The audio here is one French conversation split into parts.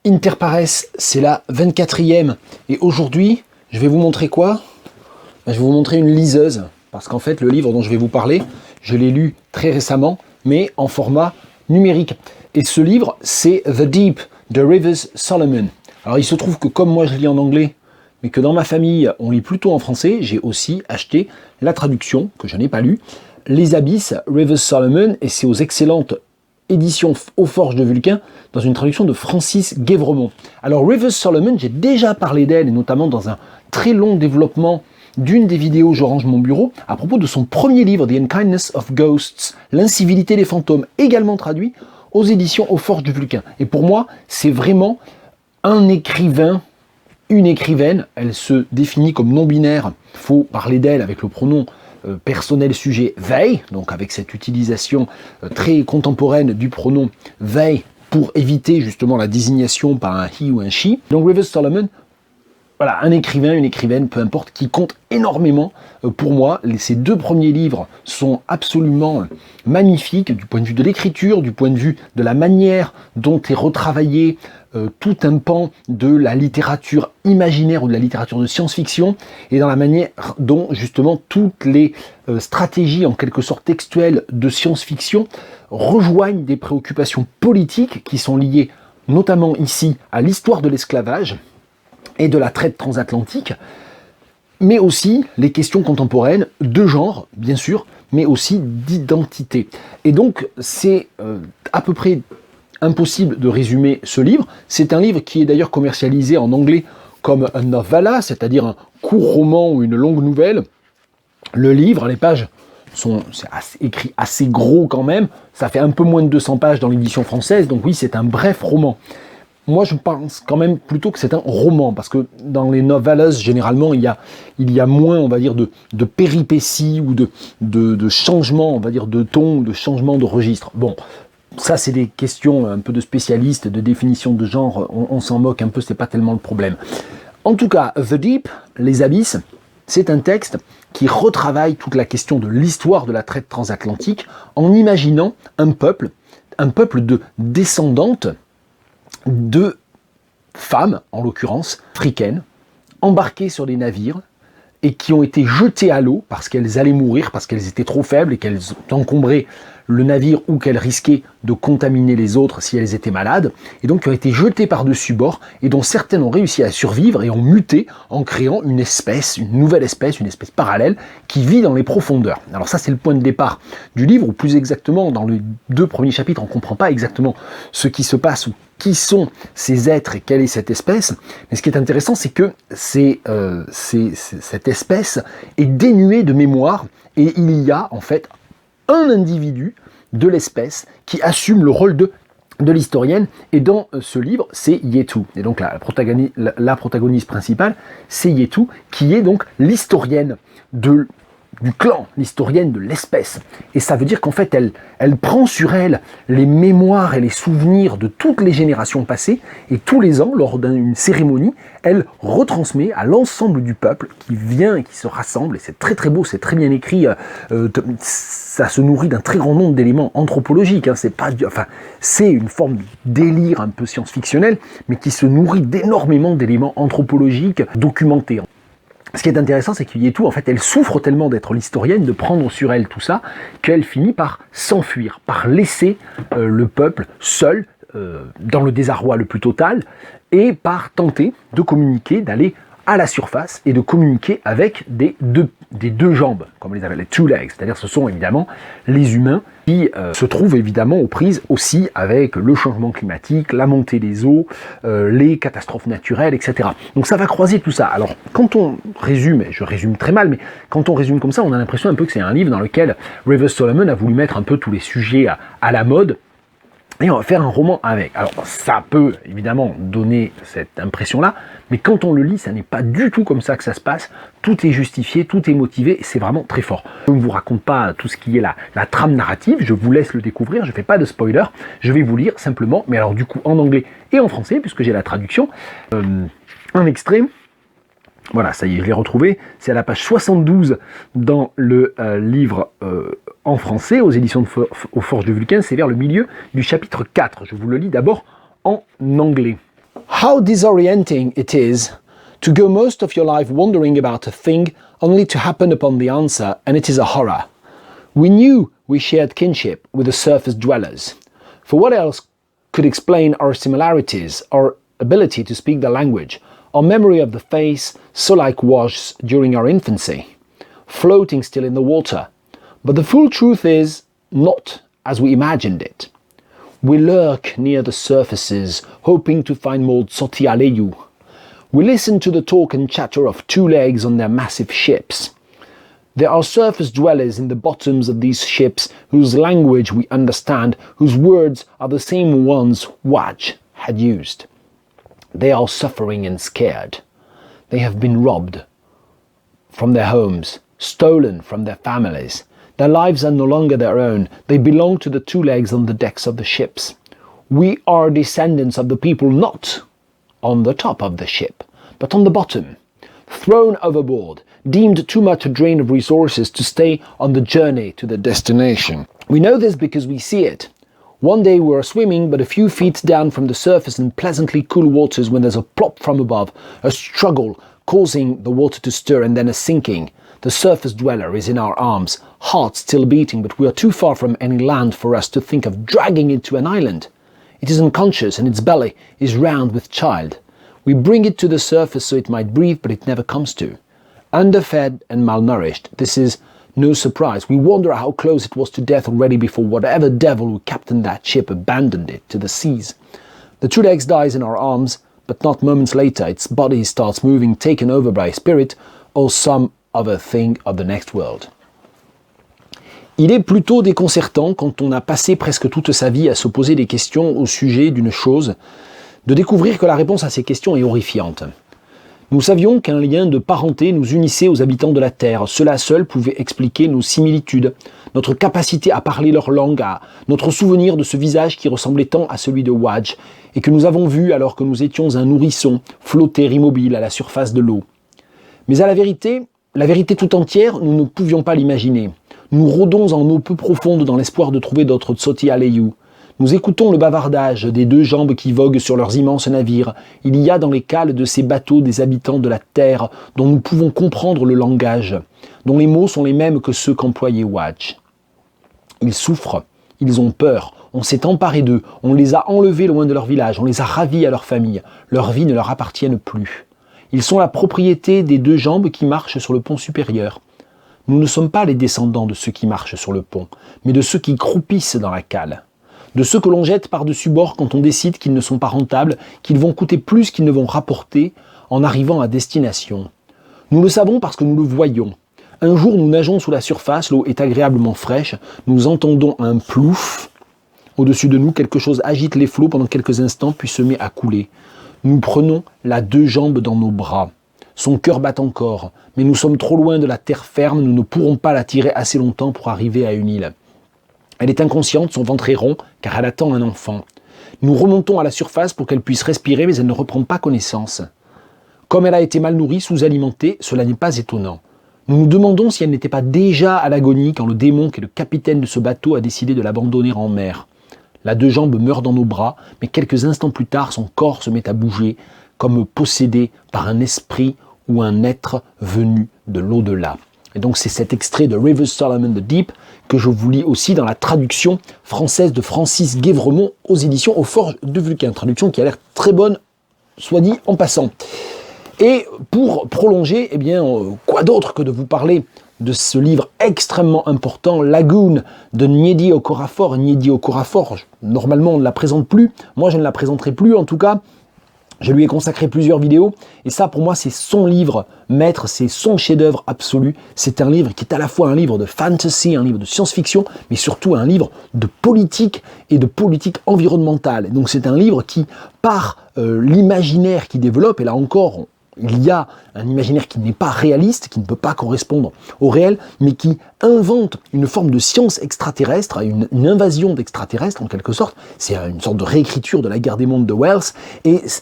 Interpares, c'est la 24e. Et aujourd'hui, je vais vous montrer quoi? Je vais vous montrer une liseuse. Parce qu'en fait, le livre dont je vais vous parler, je l'ai lu très récemment, mais en format numérique. Et ce livre, c'est The Deep de Rivers Solomon. Alors il se trouve que comme moi je lis en anglais, mais que dans ma famille, on lit plutôt en français, j'ai aussi acheté la traduction, que je n'ai pas lue, Les Abysses, Rivers Solomon, et c'est aux excellentes éditions Aux Forges de Vulcain, dans une traduction de Francis Guévremont. Alors Rivers Solomon, j'ai déjà parlé d'elle, et notamment dans un très long développement d'une des vidéos Je range mon bureau, à propos de son premier livre, The Unkindness of Ghosts, L'incivilité des fantômes, également traduit aux éditions Aux Forges de Vulcain. Et pour moi, c'est vraiment un écrivain, une écrivaine, elle se définit comme non-binaire, il faut parler d'elle avec le pronom personnel sujet they, donc avec cette utilisation très contemporaine du pronom they pour éviter justement la désignation par un he ou un she. Donc Rivers Solomon, voilà, un écrivain, une écrivaine, peu importe, qui compte énormément pour moi. Ces deux premiers livres sont absolument magnifiques du point de vue de l'écriture, du point de vue de la manière dont est retravaillé tout un pan de la littérature imaginaire ou de la littérature de science-fiction, et dans la manière dont justement toutes les stratégies en quelque sorte textuelles de science-fiction rejoignent des préoccupations politiques qui sont liées notamment ici à l'histoire de l'esclavage et de la traite transatlantique, mais aussi les questions contemporaines de genre, bien sûr, mais aussi d'identité. Et donc, c'est à peu près impossible de résumer ce livre. C'est un livre qui est d'ailleurs commercialisé en anglais comme un novella, c'est-à-dire un court roman ou une longue nouvelle. Le livre, les pages sont écrit assez gros quand même, ça fait un peu moins de 200 pages dans l'édition française, donc oui, c'est un bref roman. Moi, je pense quand même plutôt que c'est un roman, parce que dans les novellas, généralement, il y a moins, on va dire, de péripéties ou de changements, on va dire, de ton, ou de changements de registre. Bon, ça, c'est des questions un peu de spécialistes, de définition de genre, on s'en moque un peu, c'est pas tellement le problème. En tout cas, The Deep, Les Abysses, c'est un texte qui retravaille toute la question de l'histoire de la traite transatlantique en imaginant un peuple de descendantes de femmes, en l'occurrence africaines, embarquées sur des navires et qui ont été jetées à l'eau parce qu'elles allaient mourir, parce qu'elles étaient trop faibles et qu'elles encombraient le navire ou qu'elles risquaient de contaminer les autres si elles étaient malades, et donc qui ont été jetées par-dessus bord, et dont certaines ont réussi à survivre et ont muté en créant une espèce, une nouvelle espèce, une espèce parallèle qui vit dans les profondeurs. Alors ça, c'est le point de départ du livre, ou plus exactement, dans les deux premiers chapitres, on ne comprend pas exactement ce qui se passe ou qui sont ces êtres et quelle est cette espèce. Mais ce qui est intéressant, c'est que cette espèce est dénuée de mémoire, et il y a en fait un individu de l'espèce qui assume le rôle de l'historienne, et dans ce livre, c'est Yetu. Et donc la protagoniste principale, c'est Yetu, qui est donc l'historienne du clan, l'historienne de l'espèce. Et ça veut dire qu'en fait, elle prend sur elle les mémoires et les souvenirs de toutes les générations passées, et tous les ans, lors d'une cérémonie, elle retransmet à l'ensemble du peuple qui vient et qui se rassemble, et c'est très très beau, c'est très bien écrit, ça se nourrit d'un très grand nombre d'éléments anthropologiques, hein, c'est une forme de délire un peu science-fictionnel, mais qui se nourrit d'énormément d'éléments anthropologiques documentés. Ce qui est intéressant, c'est qu'il y ait tout, en fait, elle souffre tellement d'être l'historienne, de prendre sur elle tout ça, qu'elle finit par s'enfuir, par laisser le peuple seul, dans le désarroi le plus total, et par tenter de communiquer, d'aller à la surface et de communiquer avec des deux jambes, comme on les appelle, les two legs, c'est-à-dire ce sont évidemment les humains qui se trouvent évidemment aux prises aussi avec le changement climatique, la montée des eaux, les catastrophes naturelles, etc. Donc ça va croiser tout ça. Alors quand on résume, et je résume très mal, mais quand on résume comme ça, on a l'impression un peu que c'est un livre dans lequel Rivers Solomon a voulu mettre un peu tous les sujets à la mode, et on va faire un roman avec. Alors ça peut évidemment donner cette impression-là, mais quand on le lit, ça n'est pas du tout comme ça que ça se passe. Tout est justifié, tout est motivé, et c'est vraiment très fort. Je ne vous raconte pas tout ce qui est la trame narrative, je vous laisse le découvrir, je ne fais pas de spoiler, je vais vous lire simplement, mais alors du coup en anglais et en français, puisque j'ai la traduction, un extrait. Voilà, ça y est, je l'ai retrouvé. C'est à la page 72 dans le livre en français, aux éditions Aux Forges de Vulcain. C'est vers le milieu du chapitre 4. Je vous le lis d'abord en anglais. How disorienting it is to go most of your life wondering about a thing only to happen upon the answer, and it is a horror. We knew we shared kinship with the surface dwellers. For what else could explain our similarities, our ability to speak the language, our memory of the face so like wash during our infancy, floating still in the water? But the full truth is not as we imagined it. We lurk near the surfaces, hoping to find more Tsoti Aleyu. We listen to the talk and chatter of two legs on their massive ships. There are surface dwellers in the bottoms of these ships whose language we understand, whose words are the same ones Waj had used. They are suffering and scared. They have been robbed from their homes, stolen from their families. Their lives are no longer their own. They belong to the two legs on the decks of the ships. We are descendants of the people not on the top of the ship, but on the bottom, thrown overboard, deemed too much a drain of resources to stay on the journey to the destination. We know this because we see it. One day we are swimming but a few feet down from the surface in pleasantly cool waters when there's a plop from above, a struggle causing the water to stir and then a sinking. The surface dweller is in our arms, heart still beating, but we are too far from any land for us to think of dragging it to an island. It is unconscious and its belly is round with child. We bring it to the surface so it might breathe, but it never comes to. Underfed and malnourished, this is no surprise. We wonder how close it was to death already before whatever devil who captained that ship abandoned it to the seas. The two legs dies in our arms, but not moments later its body starts moving, taken over by a spirit or some other thing of the next world. Il est plutôt déconcertant quand on a passé presque toute sa vie à se poser des questions au sujet d'une chose, de découvrir que la réponse à ces questions est horrifiante. Nous savions qu'un lien de parenté nous unissait aux habitants de la Terre. Cela seul pouvait expliquer nos similitudes, notre capacité à parler leur langue, notre souvenir de ce visage qui ressemblait tant à celui de Waj, et que nous avons vu alors que nous étions un nourrisson, flotter immobile à la surface de l'eau. Mais à la vérité tout entière, nous ne pouvions pas l'imaginer. Nous rôdons en eau peu profonde dans l'espoir de trouver d'autres Tsoti Aleyu. Nous écoutons le bavardage des deux jambes qui voguent sur leurs immenses navires. Il y a dans les cales de ces bateaux des habitants de la terre dont nous pouvons comprendre le langage, dont les mots sont les mêmes que ceux qu'employait Waj. Ils souffrent, ils ont peur, on s'est emparé d'eux, on les a enlevés loin de leur village, on les a ravis à leur famille, leur vie ne leur appartient plus. Ils sont la propriété des deux jambes qui marchent sur le pont supérieur. Nous ne sommes pas les descendants de ceux qui marchent sur le pont, mais de ceux qui croupissent dans la cale. De ceux que l'on jette par-dessus bord quand on décide qu'ils ne sont pas rentables, qu'ils vont coûter plus qu'ils ne vont rapporter en arrivant à destination. Nous le savons parce que nous le voyons. Un jour, nous nageons sous la surface, l'eau est agréablement fraîche, nous entendons un plouf. Au-dessus de nous, quelque chose agite les flots pendant quelques instants, puis se met à couler. Nous prenons la deux jambes dans nos bras. Son cœur bat encore, mais nous sommes trop loin de la terre ferme, nous ne pourrons pas la tirer assez longtemps pour arriver à une île. Elle est inconsciente, son ventre est rond, car elle attend un enfant. Nous remontons à la surface pour qu'elle puisse respirer, mais elle ne reprend pas connaissance. Comme elle a été mal nourrie, sous-alimentée, cela n'est pas étonnant. Nous nous demandons si elle n'était pas déjà à l'agonie quand le démon qui est le capitaine de ce bateau a décidé de l'abandonner en mer. La deux jambes meurt dans nos bras, mais quelques instants plus tard, son corps se met à bouger, comme possédé par un esprit ou un être venu de l'au-delà. Et donc c'est cet extrait de Rivers Solomon the Deep que je vous lis aussi dans la traduction française de Francis Guévremont aux éditions Aux Forges de Vulcain. Traduction qui a l'air très bonne, soit dit en passant. Et pour prolonger, eh bien, quoi d'autre que de vous parler de ce livre extrêmement important, Lagoon de Nnedi Okorafor. Nnedi Okorafor, normalement on ne la présente plus, moi je ne la présenterai plus en tout cas. Je lui ai consacré plusieurs vidéos, et ça pour moi c'est son livre maître, c'est son chef-d'œuvre absolu. C'est un livre qui est à la fois un livre de fantasy, un livre de science-fiction, mais surtout un livre de politique et de politique environnementale. Donc c'est un livre qui, par l'imaginaire qu'il développe, et là encore, il y a un imaginaire qui n'est pas réaliste, qui ne peut pas correspondre au réel, mais qui invente une forme de science extraterrestre, une invasion d'extraterrestres en quelque sorte. C'est une sorte de réécriture de La Guerre des mondes de Wells,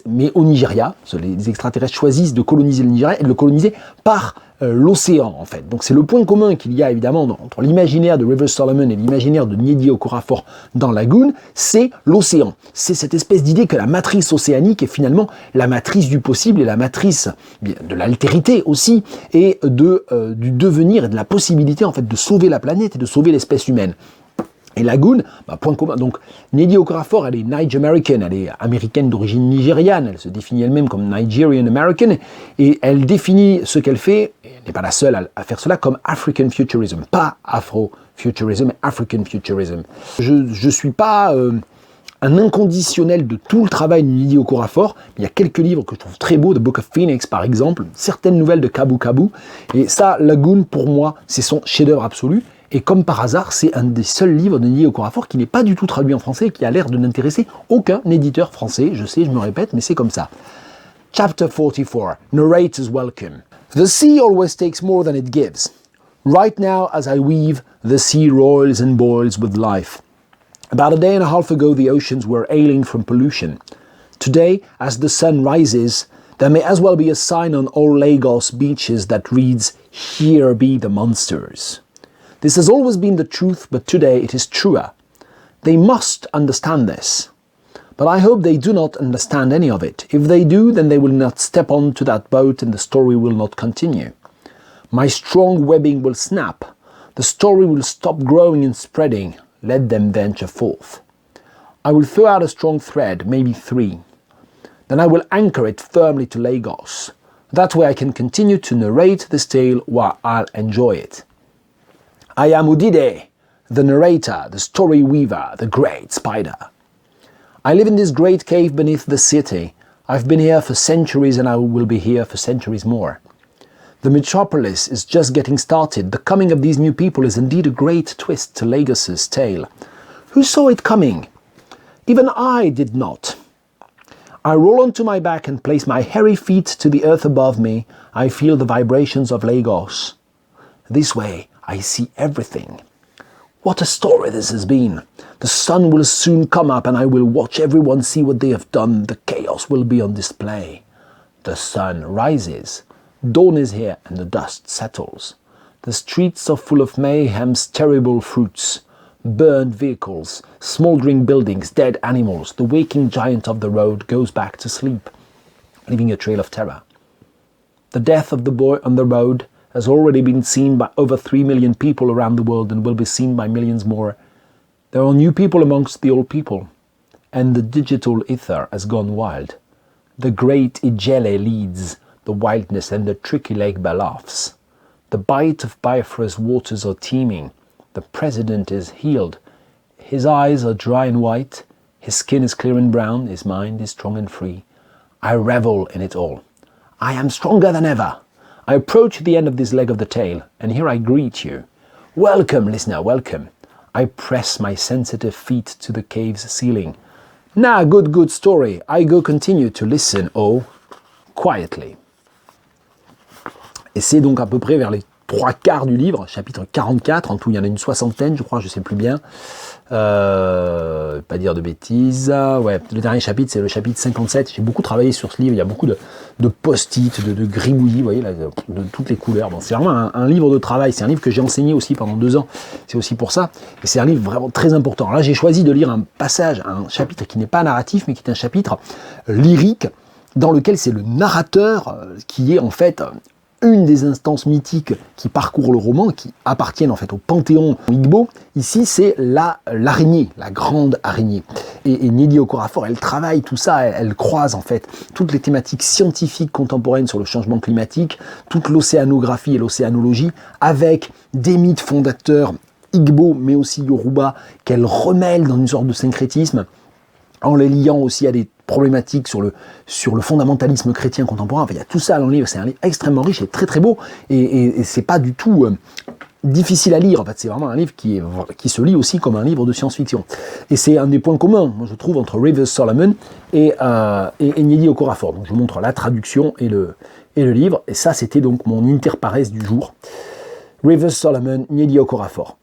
mais au Nigeria. Les extraterrestres choisissent de coloniser le Nigeria et de le coloniser par l'océan en fait. Donc c'est le point commun qu'il y a évidemment entre l'imaginaire de Rivers Solomon et l'imaginaire de Nnedi Okorafor dans Lagoon, c'est l'océan. C'est cette espèce d'idée que la matrice océanique est finalement la matrice du possible et la matrice de l'altérité aussi, et du devenir et de la possibilité en fait de sauver la planète et de sauver l'espèce humaine. Et Lagoon, point commun. Donc, Nnedi Okorafor, elle est Nige-American, elle est américaine d'origine nigériane, elle se définit elle-même comme Nigerian American, et elle définit ce qu'elle fait, et elle n'est pas la seule à faire cela, comme African Futurism. Pas Afro-Futurism, mais African Futurism. Je ne suis pas un inconditionnel de tout le travail de Nnedi Okorafor. Il y a quelques livres que je trouve très beaux, The Book of Phoenix par exemple, certaines nouvelles de Kabu Kabu, et ça, Lagoon, pour moi, c'est son chef-d'œuvre absolu. Et comme par hasard, c'est un des seuls livres de Nnedi Okorafor qui n'est pas du tout traduit en français et qui a l'air de n'intéresser aucun éditeur français. Je sais, je me répète, mais c'est comme ça. Chapter 44. Narrator's Welcome. The sea always takes more than it gives. Right now, as I weave, the sea roils and boils with life. About a day and a half ago, the oceans were ailing from pollution. Today, as the sun rises, there may as well be a sign on all Lagos beaches that reads, "Here be the monsters." This has always been the truth, but today it is truer. They must understand this. But I hope they do not understand any of it. If they do, then they will not step onto that boat and the story will not continue. My strong webbing will snap. The story will stop growing and spreading. Let them venture forth. I will throw out a strong thread, maybe 3. Then I will anchor it firmly to Lagos. That way I can continue to narrate this tale while I'll enjoy it. I am Udide, the narrator, the story weaver, the great spider. I live in this great cave beneath the city. I've been here for centuries and I will be here for centuries more. The metropolis is just getting started. The coming of these new people is indeed a great twist to Lagos's tale. Who saw it coming? Even I did not. I roll onto my back and place my hairy feet to the earth above me. I feel the vibrations of Lagos. This way, I see everything. What a story this has been. The sun will soon come up and I will watch everyone see what they have done. The chaos will be on display. The sun rises. Dawn is here and the dust settles. The streets are full of mayhem's terrible fruits. Burned vehicles, smoldering buildings, dead animals. The waking giant of the road goes back to sleep, leaving a trail of terror. The death of the boy on the road has already been seen by over 3 million people around the world and will be seen by millions more. There are new people amongst the old people, and the digital ether has gone wild. The great Ijele leads the wildness and the tricky Legba laughs. The bite of Biafra's waters are teeming. The president is healed. His eyes are dry and white. His skin is clear and brown. His mind is strong and free. I revel in it all. I am stronger than ever. I approach the end of this leg of the tale, and here I greet you. Welcome, listener, welcome. I press my sensitive feet to the cave's ceiling. Now, good story. I go continue to listen, oh, quietly. Et c'est donc à peu près vers les 3/4 du livre, chapitre 44, en tout il y en a une 60aine, je crois, je sais plus bien. Pas dire de bêtises. Ouais, le dernier chapitre, c'est le chapitre 57. J'ai beaucoup travaillé sur ce livre, il y a beaucoup de post-it, de gribouillis, vous voyez, là, de toutes les couleurs. Bon, c'est vraiment un livre de travail, c'est un livre que j'ai enseigné aussi pendant 2 ans, c'est aussi pour ça. Et c'est un livre vraiment très important. Alors là, j'ai choisi de lire un passage, un chapitre qui n'est pas narratif, mais qui est un chapitre lyrique, dans lequel c'est le narrateur qui est en fait une des instances mythiques qui parcourent le roman, qui appartiennent en fait au panthéon Igbo. Ici, c'est l'araignée, la grande araignée. Et Nnedi Okorafor, elle travaille tout ça, elle croise en fait toutes les thématiques scientifiques contemporaines sur le changement climatique, toute l'océanographie et l'océanologie, avec des mythes fondateurs Igbo, mais aussi Yoruba, qu'elle remêle dans une sorte de syncrétisme, en les liant aussi à des problématiques sur le fondamentalisme chrétien contemporain. Enfin, il y a tout ça dans le livre, c'est un livre extrêmement riche et très très beau, et c'est pas du tout difficile à lire. En fait, c'est vraiment un livre qui se lit aussi comme un livre de science-fiction. Et c'est un des points communs, moi, je trouve, entre Rivers Solomon et Nnedi Okorafor. Donc je vous montre la traduction et le livre, et ça c'était donc mon interpares du jour. Rivers Solomon, Nnedi Okorafor.